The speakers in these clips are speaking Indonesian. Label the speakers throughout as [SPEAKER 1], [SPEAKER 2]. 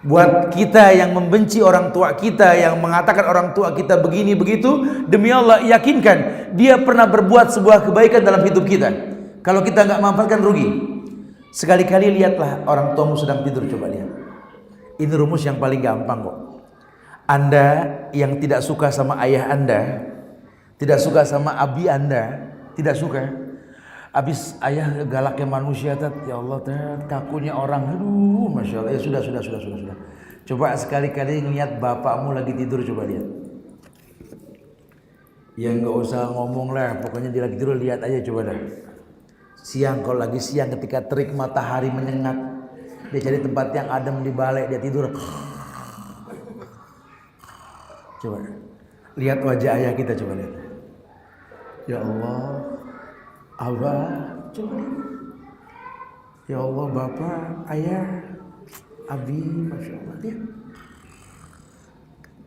[SPEAKER 1] Buat kita yang membenci orang tua kita, yang mengatakan orang tua kita begini begitu, demi Allah yakinkan dia pernah berbuat sebuah kebaikan dalam hidup kita. Kalau kita nggak manfaatkan rugi. Sekali-kali lihatlah orang tuamu sedang tidur, coba lihat. Ini rumus yang paling gampang kok. Anda yang tidak suka sama ayah Anda, tidak suka sama abi Anda, tidak suka. Habis ayah galaknya manusia, ya Allah, kakunya orang, aduh, masya Allah. Ya sudah. Coba sekali-kali ngeliat bapakmu lagi tidur, coba lihat. Ya nggak usah ngomong lah, pokoknya dia lagi tidur, lihat aja coba dah. Siang, kalau lagi siang ketika terik matahari menyengat, dia cari tempat yang adem di balai, dia tidur. Coba lihat wajah ayah kita, coba lihat. Ya Allah, Abah, coba lihat. Ya Allah, Bapak, Ayah, Abi, Masya Allah, lihat.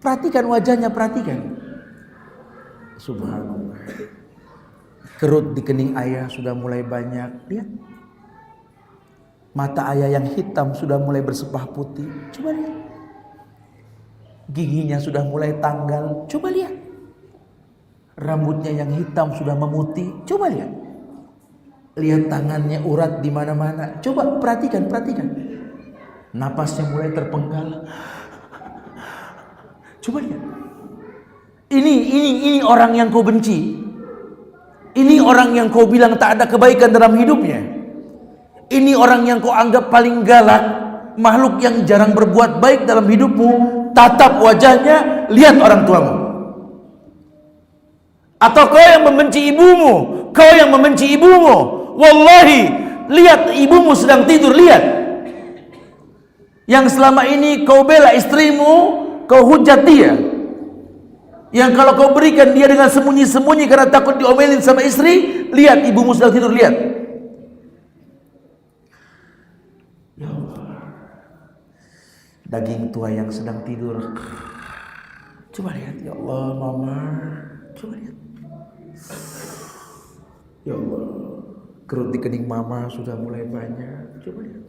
[SPEAKER 1] Perhatikan wajahnya, perhatikan. Subhanallah. Kerut di kening ayah sudah mulai banyak, lihat. Mata ayah yang hitam sudah mulai bersepah putih, coba lihat. Giginya sudah mulai tanggal, coba lihat. Rambutnya yang hitam sudah memutih, coba lihat. Lihat tangannya urat di mana-mana. Coba perhatikan. Napasnya mulai terpenggal. Coba lihat. Ini orang yang kau benci. Ini orang yang kau bilang tak ada kebaikan dalam hidupnya. Ini orang yang kau anggap paling galak, makhluk yang jarang berbuat baik dalam hidupmu. Tatap wajahnya, lihat orang tuamu. Atau kau yang membenci ibumu, wallahi, lihat ibumu sedang tidur, lihat. Yang selama ini kau bela istrimu, kau hujat dia. Yang kalau kau berikan dia dengan sembunyi-sembunyi karena takut diomelin sama istri, lihat ibumu sedang tidur, lihat. Ya Allah, daging tua yang sedang tidur. Coba lihat, ya Allah, mama, coba lihat. Ya Allah, kerut di kening mama sudah mulai banyak. Coba lihat.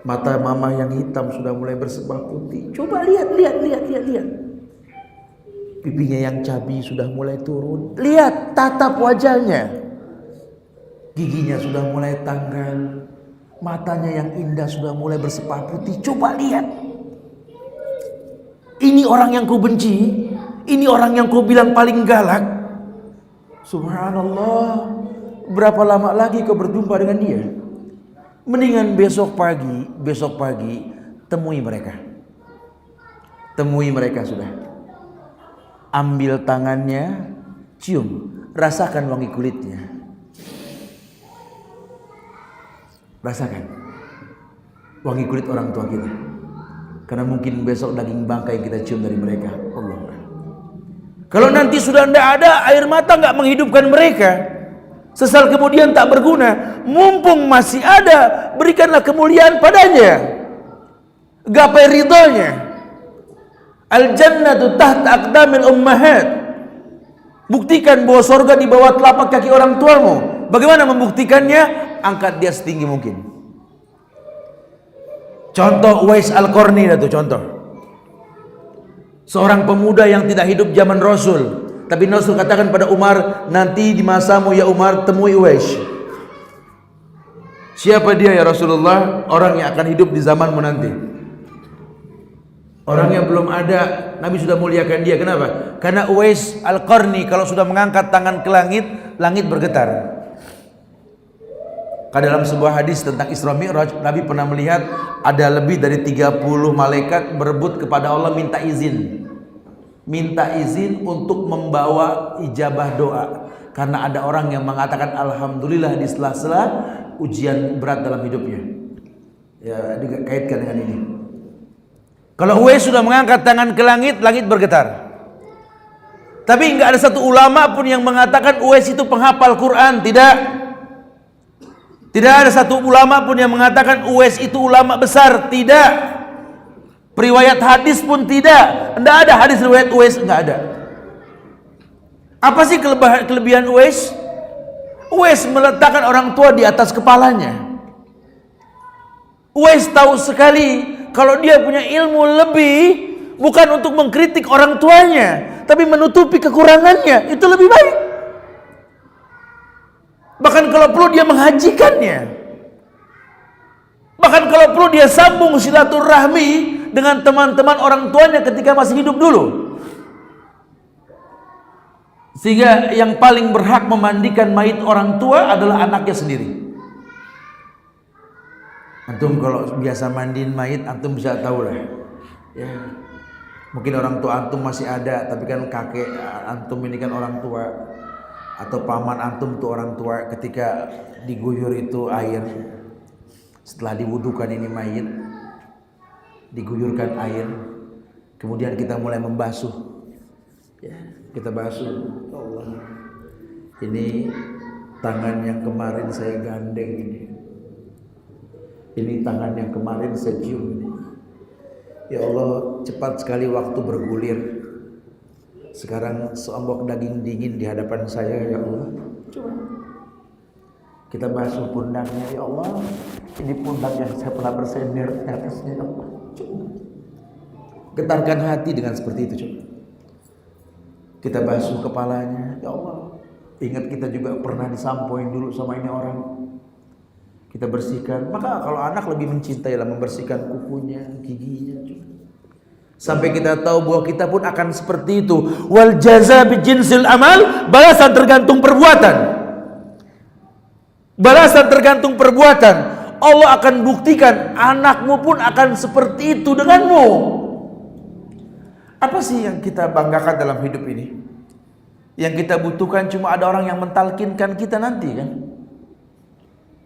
[SPEAKER 1] Mata mama yang hitam sudah mulai bersepah putih. Coba lihat. Pipinya yang cabi sudah mulai turun. Lihat, tatap wajahnya. Giginya sudah mulai tanggal. Matanya yang indah sudah mulai bersepah putih. Coba lihat. Ini orang yang kau benci. Ini orang yang kau bilang paling galak. Subhanallah, berapa lama lagi kau berjumpa dengan dia? Mendingan besok pagi temui mereka sudah. Ambil tangannya, cium, rasakan wangi kulitnya. Rasakan wangi kulit orang tua kita. Karena mungkin besok daging bangkai kita cium dari mereka. Allah. Kalau nanti sudah tidak ada, air mata nggak menghidupkan mereka, sesal kemudian tak berguna. Mumpung masih ada, berikanlah kemuliaan padanya, gapai ridhonya. Al jannatu tahta aqdamil ummahat. Buktikan bahwa surga di bawah telapak kaki orang tuamu. Bagaimana membuktikannya? Angkat dia setinggi mungkin. Contoh Uwais Al-Qarni itu contoh. Seorang pemuda yang tidak hidup zaman Rasul, tapi Rasul katakan pada Umar, nanti di masamu ya Umar temui Uwais. Siapa dia ya Rasulullah? Orang yang akan hidup di zamanmu nanti. Orang yang belum ada, Nabi sudah muliakan dia. Kenapa? Karena Uwais Al-Qarni kalau sudah mengangkat tangan ke langit, langit bergetar. Karena dalam sebuah hadis tentang Isra Mi'raj, Nabi pernah melihat ada lebih dari 30 malaikat berebut kepada Allah minta izin untuk membawa ijabah doa. Karena ada orang yang mengatakan alhamdulillah di sela-sela ujian berat dalam hidupnya. Ya, dikaitkan dengan ini. Kalau Uwais sudah mengangkat tangan ke langit, langit bergetar. Tapi enggak ada satu ulama pun yang mengatakan Uwais itu penghafal Quran, tidak. Tidak ada satu ulama pun yang mengatakan Uwais itu ulama besar, tidak. Periwayat hadis pun tidak. Tidak ada hadis riwayat Uwais, enggak ada. Apa sih kelebihan Uwais? Uwais meletakkan orang tua di atas kepalanya. Uwais tahu sekali kalau dia punya ilmu lebih, bukan untuk mengkritik orang tuanya, tapi menutupi kekurangannya, itu lebih baik. Bahkan kalau perlu dia menghajikannya. Bahkan kalau perlu dia sambung silaturahmi dengan teman-teman orang tuanya ketika masih hidup dulu. Sehingga yang paling berhak memandikan mayit orang tua adalah anaknya sendiri. Antum kalau biasa mandiin mayit, antum bisa tahu lah. Ya. Mungkin orang tua antum masih ada, tapi kan kakek antum ini kan orang tua, atau paman antum tuh orang tua. Ketika diguyur itu air, setelah diwudukan ini mayit, diguyurkan air, kemudian kita mulai membasuh. Ya, kita basuh. Allah, ini tangan yang kemarin saya gandeng ini tangan yang kemarin saya cium ini. Ya Allah, cepat sekali waktu bergulir. Sekarang seonggok daging dingin di hadapan saya, ya Allah. Coba kita basuh pundaknya, ya Allah. Ini pundak yang saya pernah bersender di atasnya, ya Allah. Coba getarkan hati dengan seperti itu, coba. Kita basuh kepalanya, ya Allah. Ingat kita juga pernah disampoin dulu sama ini orang. Kita bersihkan. Maka kalau anak lebih mencintailah membersihkan kukunya, giginya. Sampai kita tahu bahwa kita pun akan seperti itu. Wal jaza bijinsil amal, balasan tergantung perbuatan. Balasan tergantung perbuatan. Allah akan buktikan anakmu pun akan seperti itu denganmu. Apa sih yang kita banggakan dalam hidup ini? Yang kita butuhkan cuma ada orang yang mentalkinkan kita nanti kan?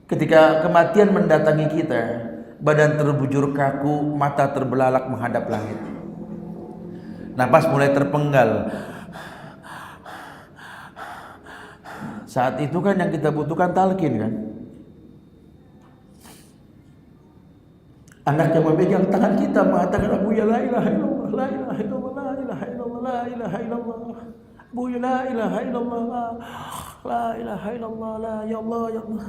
[SPEAKER 1] Ketika kematian mendatangi kita, badan terbujur kaku, mata terbelalak menghadap langit. Napas mulai terpenggal. Saat itu kan yang kita butuhkan talkin kan? Anak yang memegang tangan kita mengatakan, Abu ya la ilaha illallah, la ilaha illallah, la ilaha illallah, la ilaha illallah. Abu ya la ilaha illallah, la ilaha illallah, la ya Allah ya Allah.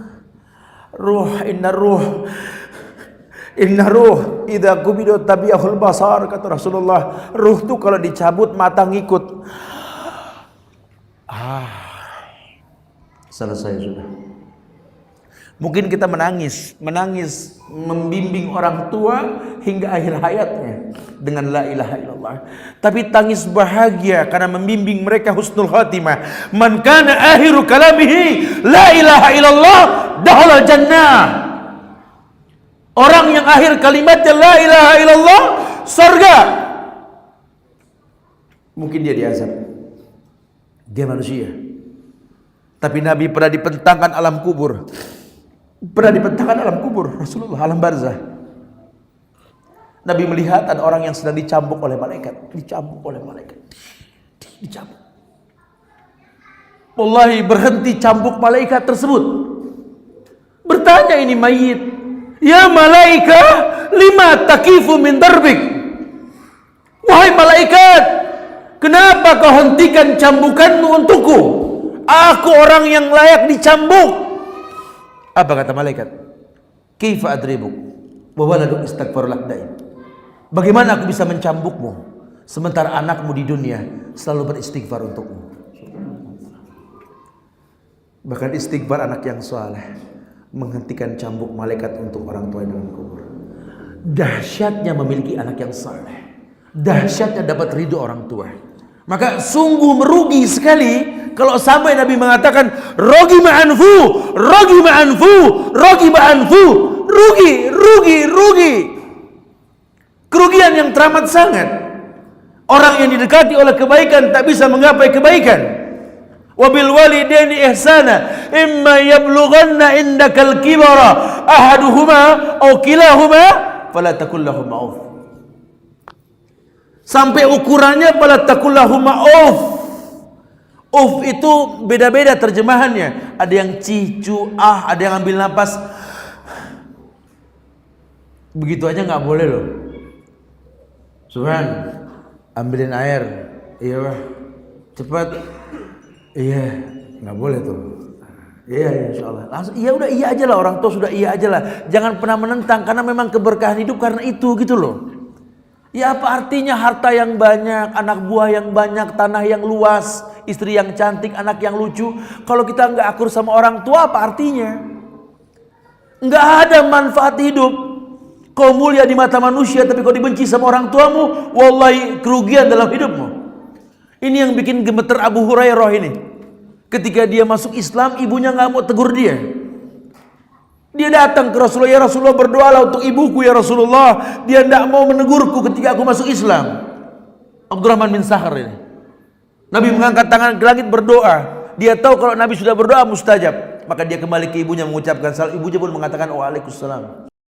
[SPEAKER 1] Inna ruh idza qubidu tabi'ahul basar, kata Rasulullah. Ruh tuh kalau dicabut mata ngikut. Selesai sudah. Mungkin kita menangis membimbing orang tua hingga akhir hayatnya dengan la ilaha illallah. Tapi tangis bahagia karena membimbing mereka husnul khatimah. Man kana akhiru kalamihi la ilaha illallah dakhala jannah. Orang yang akhir kalimatnya la ilaha illallah, surga. Mungkin dia diazab. Dia manusia. Tapi Nabi pernah dipentangkan alam kubur. Pernah dibentangkan alam kubur Rasulullah, alam barzah. Nabi melihat ada orang yang sedang dicambuk oleh malaikat, dicambuk. Wallahi berhenti cambuk malaikat tersebut. Bertanya ini mayit, ya malaika, lima takifu min darbik. Wahai malaikat, kenapa kau hentikan cambukanmu untukku? Aku orang yang layak dicambuk. Apa kata malaikat? Kaifa adribuk wa waladuk istaghfar lak daim. Bagaimana aku bisa mencambukmu sementara anakmu di dunia selalu beristighfar untukmu? Bahkan istighfar anak yang saleh menghentikan cambuk malaikat untuk orang tua dalam kubur. Dahsyatnya memiliki anak yang saleh. Dahsyatnya dapat ridho orang tua. Maka sungguh merugi sekali kalau sampai Nabi mengatakan rugi ma'anfu, rugi. Kerugian yang teramat sangat. Orang yang didekati oleh kebaikan tak bisa menggapai kebaikan. Wabil walidaini ihsana, imma yablughanna indakal kibara ahaduhuma aw kilahuma fala taqul lahum auf. Sampai ukurannya fala taqul lahum auf. Uf itu beda-beda terjemahannya. Ada yang cicu, ada yang ambil napas. Begitu aja nggak boleh loh. Subhan, ambilin air. Iya, cepat. Iya, nggak boleh tuh. Iya, insya Allah. Langsung iya udah iya aja lah, orang tua sudah iya aja lah. Jangan pernah menentang karena memang keberkahan hidup karena itu gitu loh. Ya apa artinya harta yang banyak, anak buah yang banyak, tanah yang luas, istri yang cantik, anak yang lucu. Kalau kita nggak akur sama orang tua apa artinya? Nggak ada manfaat hidup. Kau mulia di mata manusia tapi kau dibenci sama orang tuamu, wallahi kerugian dalam hidupmu. Ini yang bikin gemeter Abu Hurairah ini. Ketika dia masuk Islam, ibunya nggak mau tegur dia. Dia datang ke Rasulullah, ya Rasulullah berdoalah untuk ibuku ya Rasulullah. Dia tidak mau menegurku ketika aku masuk Islam. Abdurrahman bin Sakhar ini. Nabi mengangkat tangan ke langit berdoa. Dia tahu kalau Nabi sudah berdoa mustajab. Maka dia kembali ke ibunya mengucapkan salam. Ibunya pun mengatakan waalaikumsalam.